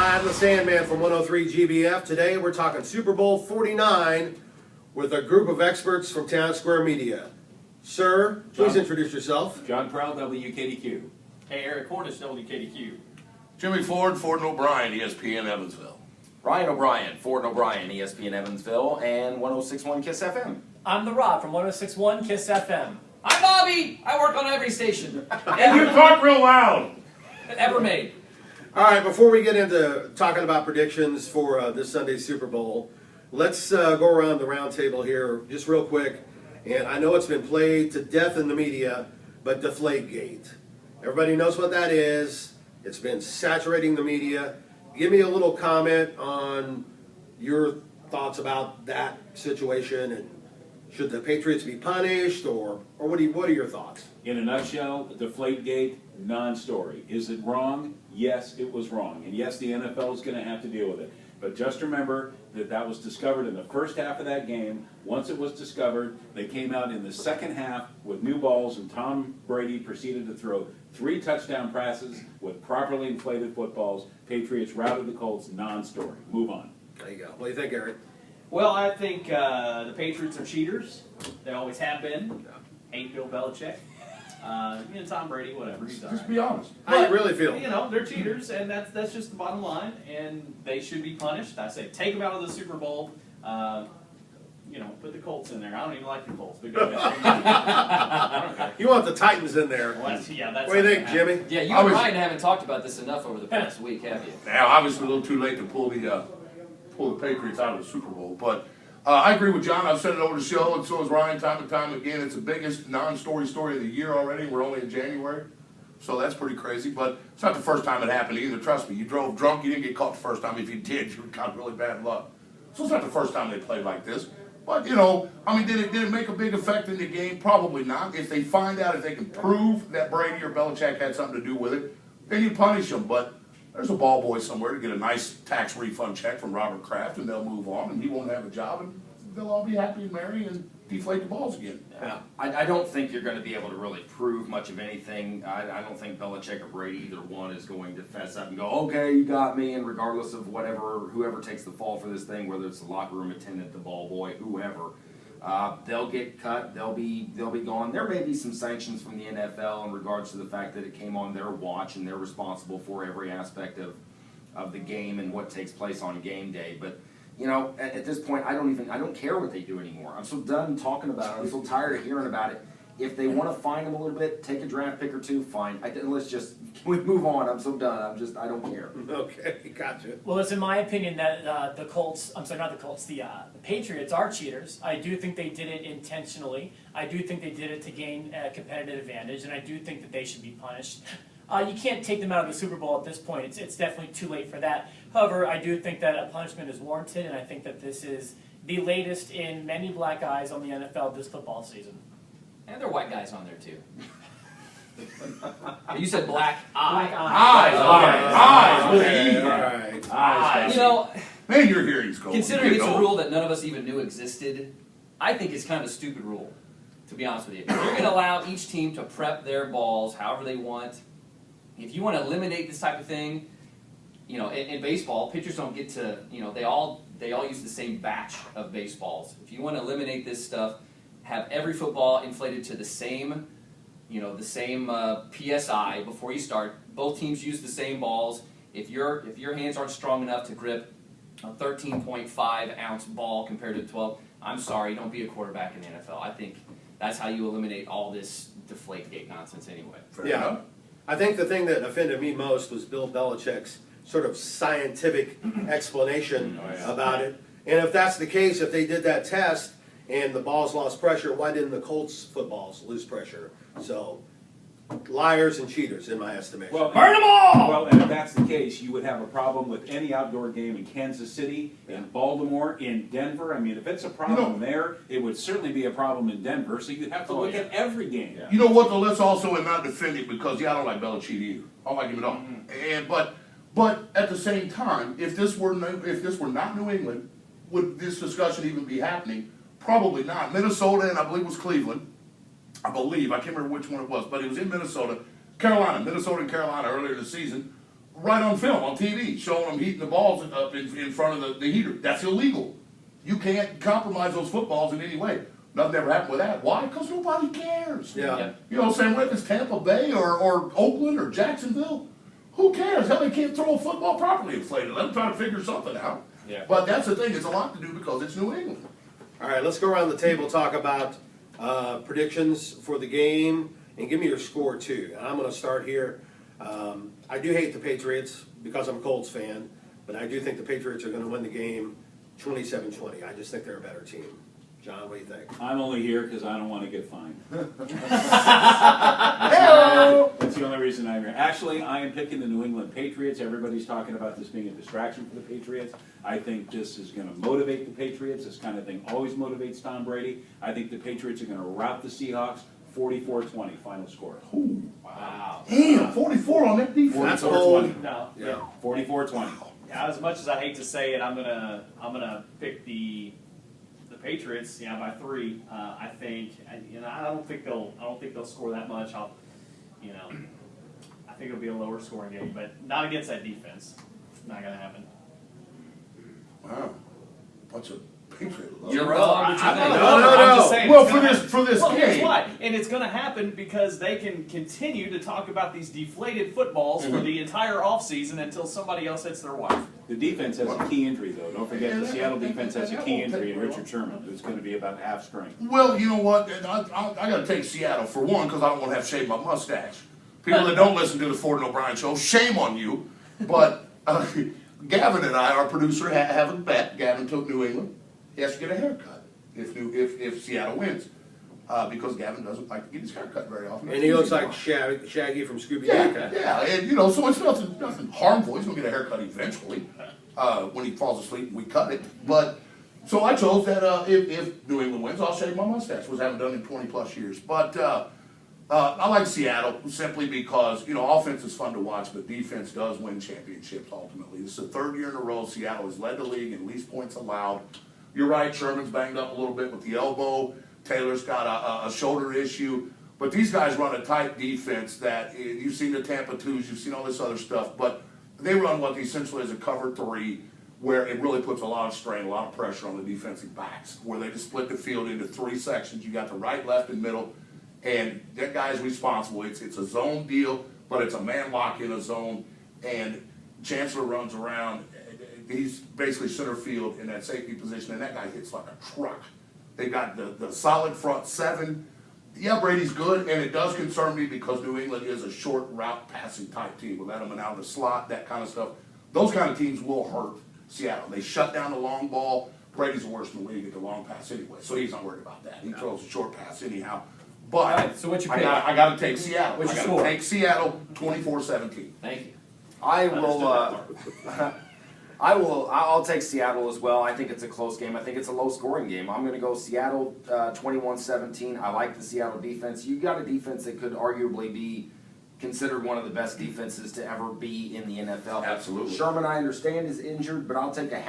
I'm the Sandman from 103 GBF. Today we're talking Super Bowl 49 with a group of experts from Town Square Media. Sir, please introduce yourself. John Proud, WKDQ. Hey, Eric Cornish, WKDQ. Jimmy Ford, Ford and O'Brien, ESPN Evansville. Ryan O'Brien, Ford and O'Brien, ESPN Evansville, and 106.1 KISS FM. I'm the Rob from 106.1 KISS FM. I'm Bobby. I work on every station And you talk real loud. ever made. All right, before we get into talking about predictions for this Sunday's Super Bowl, let's go around the round table here just real quick. And I know it's been played to death in the media, but deflate-gate. Everybody knows what that is. It's been saturating the media. Give me a little comment on your thoughts about that situation, and should the Patriots be punished, or what are your thoughts? In a nutshell, deflate-gate, non-story. Is it wrong? Yes, it was wrong. And yes, the NFL is going to have to deal with it. But just remember that that was discovered in the first half of that game. Once it was discovered, they came out in the second half with new balls, and Tom Brady proceeded to throw 3 touchdown passes with properly inflated footballs. Patriots routed the Colts, non-story. Move on. There you go. What do you think, Eric? Well, I think the Patriots are cheaters. They always have been. Hate Bill Belichick. Tom Brady, whatever. He's all Just right. be honest. How you really feel? They're cheaters, and that's just the bottom line, and they should be punished. I say take them out of the Super Bowl. Put the Colts in there. I don't even like the Colts. But go ahead. I don't care. You want the Titans in there. Well, that's What do you not think, gonna Jimmy? Yeah, you I and was- Ryan haven't talked about this enough over the past week, have you? Now, obviously a little too late to pull the Patriots out of the Super Bowl, but I agree with John. I've said it over the show, and so has Ryan time and time again. It's the biggest non-story of the year already. We're only in January, so that's pretty crazy. But it's not the first time it happened either. Trust me, you drove drunk, you didn't get caught the first time. If you did, you got really bad luck. So it's not the first time they played like this. But, did it make a big effect in the game? Probably not. If they find out, if they can prove that Brady or Belichick had something to do with it, then you punish them. But there's a ball boy somewhere to get a nice tax refund check from Robert Kraft, and they'll move on, and he won't have a job, and they'll all be happy and merry and deflate the balls again. Yeah. I don't think you're going to be able to really prove much of anything. I don't think Belichick or Brady, either one, is going to fess up and go, okay, you got me, and regardless of whoever takes the fall for this thing, whether it's the locker room attendant, the ball boy, whoever, they'll get cut, they'll be gone. There may be some sanctions from the NFL in regards to the fact that it came on their watch and they're responsible for every aspect of the game and what takes place on game day. But at this point, I don't care what they do anymore. I'm so done talking about it. I'm so tired of hearing about it. If they want to fine them a little bit, take a draft pick or two, fine. Let's just, can we move on? I'm so done. I don't care. Okay, gotcha. Well, it's in my opinion that the Patriots are cheaters. I do think they did it intentionally. I do think they did it to gain a competitive advantage, and I do think that they should be punished. You can't take them out of the Super Bowl at this point. It's definitely too late for that. However, I do think that a punishment is warranted, and I think that this is the latest in many black eyes on the NFL this football season. And there are white guys on there, too. You said black Black eye. eyes. Eyes. All right. Eyes. Man, your hearing's going. Considering Get it's a going. rule that none of us even knew existed, I think it's kind of a stupid rule, to be honest with you. If you're going to allow each team to prep their balls however they want, if you want to eliminate this type of thing, in baseball, pitchers don't get to, they all use the same batch of baseballs. If you want to eliminate this stuff, have every football inflated to the same PSI before you start. Both teams use the same balls. If your hands aren't strong enough to grip a 13.5 ounce ball compared to 12, I'm sorry, don't be a quarterback in the NFL. I think that's how you eliminate all this deflate-gate nonsense anyway. Yeah. I think the thing that offended me most was Bill Belichick's sort of scientific explanation about it. And if that's the case, if they did that test and the balls lost pressure, why didn't the Colts footballs lose pressure? So, liars and cheaters, in my estimation. Well, Burn them all! Well, and if that's the case, you would have a problem with any outdoor game in Kansas City, in Baltimore, in Denver. I mean, if it's a problem there, it would certainly be a problem in Denver, so you'd have to look at every game. You know what, though? Let's also not defend it because, I don't like Belichick either. I don't like him at all. But at the same time, if this were not New England, would this discussion even be happening? Probably not. Minnesota and I believe it was Cleveland. I can't remember which one it was, but it was in Minnesota. Minnesota and Carolina earlier this season right on film, on TV, showing them heating the balls up in front of the heater. That's illegal. You can't compromise those footballs in any way. Nothing ever happened with that. Why? Because nobody cares. Yeah. You know, same way if it's Tampa Bay or Oakland or Jacksonville. Who cares? Hell, they can't throw a football properly inflated. Let them try to figure something out. Yeah. But that's the thing. It's a lot to do because it's New England. All right, let's go around the table, talk about predictions for the game, and give me your score too. And I'm going to start here. I do hate the Patriots because I'm a Colts fan, but I do think the Patriots are going to win the game 27-20. I just think they're a better team. John, what do you think? I'm only here because I don't want to get fined. Hello! That's the only reason I'm here. Actually, I am picking the New England Patriots. Everybody's talking about this being a distraction for the Patriots. I think this is going to motivate the Patriots. This kind of thing always motivates Tom Brady. I think the Patriots are going to rout the Seahawks 44-20, final score. Ooh, Wow. damn, 44 on that defense. That's 44-20. bold. No. Yeah. 44-20. Yeah, as much as I hate to say it, I'm gonna pick the Patriots. Yeah, by 3. I think, I don't think they'll score that much. I think it'll be a lower scoring game, but not against that defense. Not gonna happen. Wow, bunch of Patriot love. You're Well, wrong, but you think. I'm just saying. Well, it's gonna for this Well, here's game. why. And it's going to happen because they can continue to talk about these deflated footballs for the entire offseason until somebody else hits their wife. The defense has a key injury, though. Don't forget, the Yeah, Seattle that- defense has a that key won't injury take in very Richard Sherman, who's going to be about half strength. Well, you know what? And I got to take Seattle for one because I don't want to have to shave my mustache. People that don't listen to the Ford and O'Brien show, shame on you. But Gavin and I, our producer, have a bet. Gavin took New England. He has to get a haircut if Seattle wins. Because Gavin doesn't like to get his haircut very often. And he looks like Shaggy from Scooby-Doo. Yeah, and so it's nothing harmful. He's gonna get a haircut eventually when he falls asleep and we cut it. But so I chose that if New England wins, I'll shave my mustache, which I haven't done in 20 plus years. But I like Seattle simply because offense is fun to watch, but defense does win championships ultimately. This is the 3rd year in a row Seattle has led the league in least points allowed. You're right, Sherman's banged up a little bit with the elbow. Taylor's got a shoulder issue. But these guys run a tight defense that you've seen the Tampa 2s, you've seen all this other stuff. But they run what essentially is a cover 3 where it really puts a lot of strain, a lot of pressure on the defensive backs, where they just split the field into 3 sections. You got the right, left, and middle. And that guy's responsible. It's a zone deal, but it's a man lock in a zone. And Chancellor runs around. He's basically center field in that safety position, and that guy hits like a truck. They got the solid front 7. Yeah, Brady's good, and it does concern me because New England is a short route passing type team. We'll let them out of the slot, that kind of stuff. Those kind of teams will hurt Seattle. They shut down the long ball. Brady's the worst in the league at the long pass anyway, so he's not worried about that. He throws a short pass anyhow. But All right, so what's your I pick? got to take Seattle. What's I your got score? to take Seattle 24-17. Thank you. I'll take Seattle as well. I think it's a close game. I think it's a low scoring game. I'm going to go Seattle 21-17. I like the Seattle defense. You got a defense that could arguably be considered one of the best defenses to ever be in the NFL. Absolutely. Sherman, I understand, is injured, but I'll take a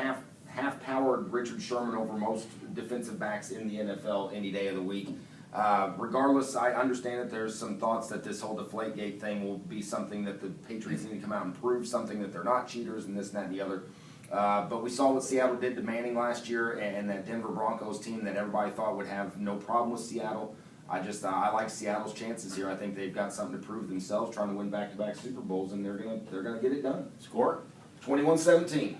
half-powered Richard Sherman over most defensive backs in the NFL any day of the week. Regardless, I understand that there's some thoughts that this whole deflate-gate thing will be something that the Patriots need to come out and prove something, that they're not cheaters and this, and that, and the other. But we saw what Seattle did to Manning last year, and that Denver Broncos team that everybody thought would have no problem with Seattle. I like Seattle's chances here. I think they've got something to prove themselves, trying to win back-to-back Super Bowls, and they're gonna get it done. Score? 21-17.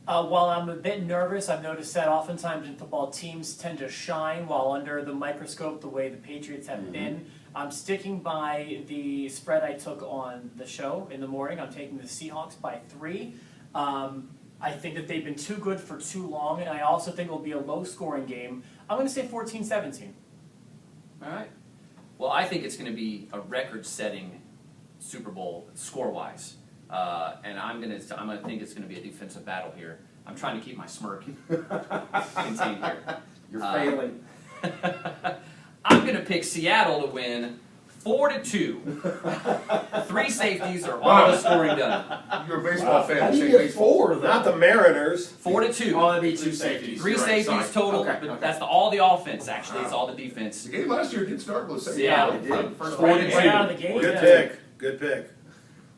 While I'm a bit nervous, I've noticed that oftentimes in football, teams tend to shine while under the microscope the way the Patriots have been. I'm sticking by the spread I took on the show in the morning. I'm taking the Seahawks by 3. I think that they've been too good for too long, and I also think it'll be a low-scoring game. I'm going to say 14-17. All right. Well, I think it's going to be a record-setting Super Bowl score-wise, and I'm gonna think it's going to be a defensive battle here. I'm trying to keep my smirk contained here. You're failing. I'm going to pick Seattle to win 4-2. 3 safeties are all the scoring done. You're a baseball fan. How do you Say get baseball. 4 though? Not the Mariners. 4-2. Oh, that'd be 2 safeties. 3 You're right. safeties Sorry. total, Okay, but okay. that's all the offense, actually. It's all the defense. The game last year did start with a safety. Yeah, it did. First Right right out of the gate. Good yeah. pick. Good pick.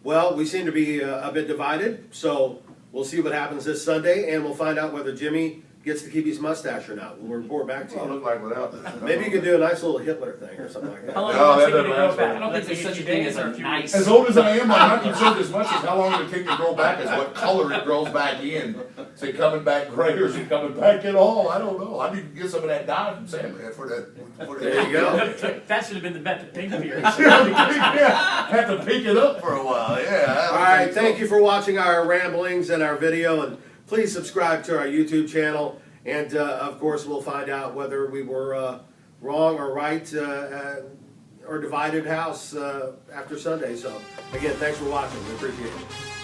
Well, we seem to be a bit divided, so we'll see what happens this Sunday, and we'll find out whether Jimmy gets to keep his mustache or not. We'll report back to Well, you. look like without that. Maybe you could do a nice little Hitler thing or something like How long that. No, do you that think it doesn't grow last back? long. I don't think there's such a thing as a nice. As old as I am, I'm not concerned as much as how long it take to grow back as what color it grows back in. Is it coming back gray or is it coming back at all? I don't know. I need to get some of that dye from Sandman for that. There you go. That should have been the bet, the pink beard. Yeah, have to pick it up for a while. Yeah. All right, thank you for watching our ramblings and our video, and please subscribe to our YouTube channel. And of course, we'll find out whether we were wrong or right or divided house after Sunday. So again, thanks for watching. We appreciate it.